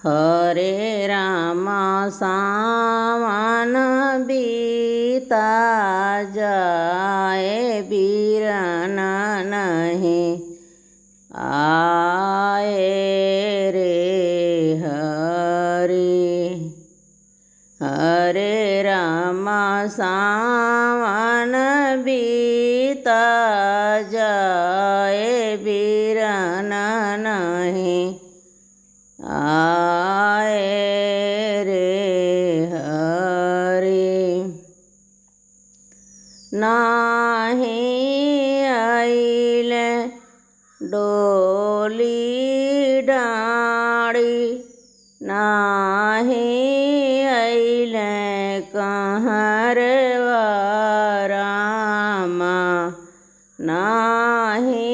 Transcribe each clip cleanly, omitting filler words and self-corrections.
हरे राम सावन बीता जाए बीरन नहीं आए रे हरे राम सावन बीता जाए बीरन नहीं आए रे नाही आइले डोली डाड़ी नाही आइले कहरवा रामा नाही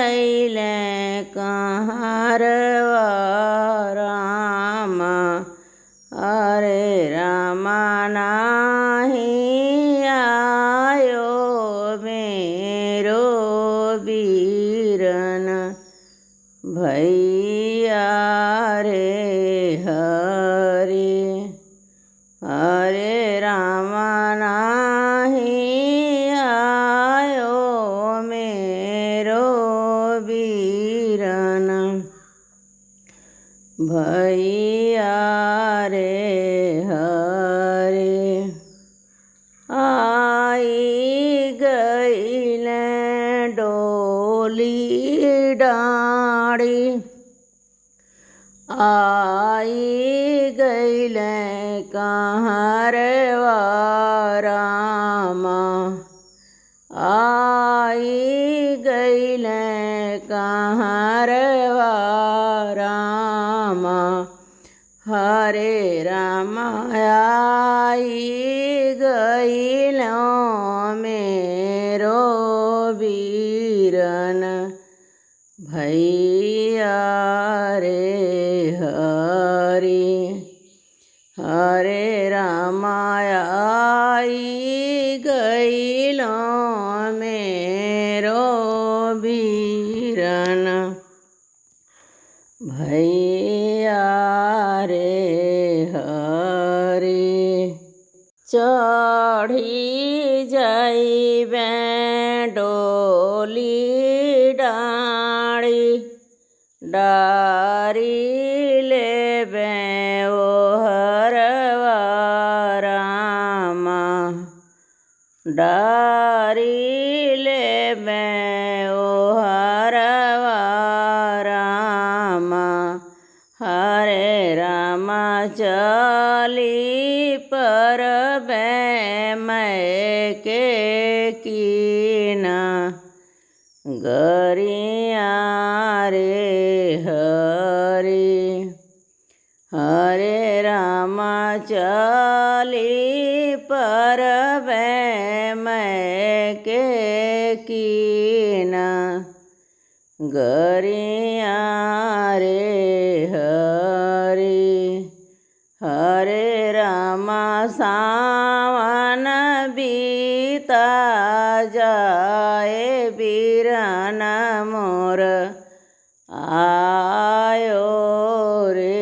आइले कहरवा रामा हरे रामा नाही आयो मेरो बीरन भैया रे हरे रामा नाही आयो मेरो बीरन भैया रे आई गईले डोली डाड़ी आई गईले कहरवा रामा आई गईले कहरवा रामा हरे रामा आई गईलो मेरो बीरन भैया रे हरे रामा आई गईलो मेरो बीरन भैया रे चढ़ी जाइबे डोली डाड़ी डारी लेबे ओ हरवा रामा डारी लेबे ओ हरवा रामा हरे रामा चली परबे मैं के कीना गरिया रे हरे रामा चली परबे मैं के कीना गरिया रे हरे रामा सावन बीता जाए बीरन मोर आयो रे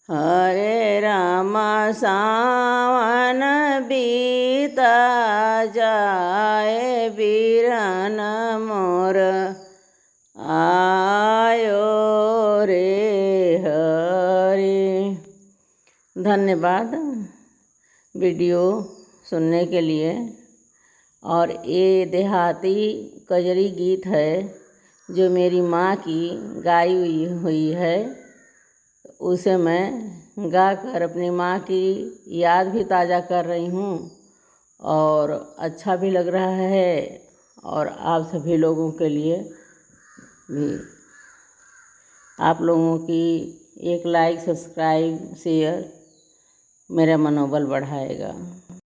हरे रामा सावन बीता जाए बीरन मोर आयो रे धन्यवाद वीडियो सुनने के लिए। और ये देहाती कजरी गीत है जो मेरी माँ की गाई हुई है, उसे मैं गाकर अपनी माँ की याद भी ताज़ा कर रही हूँ और अच्छा भी लग रहा है। और आप सभी लोगों के लिए भी आप लोगों की एक लाइक, सब्सक्राइब, शेयर मेरा मनोबल बढ़ाएगा।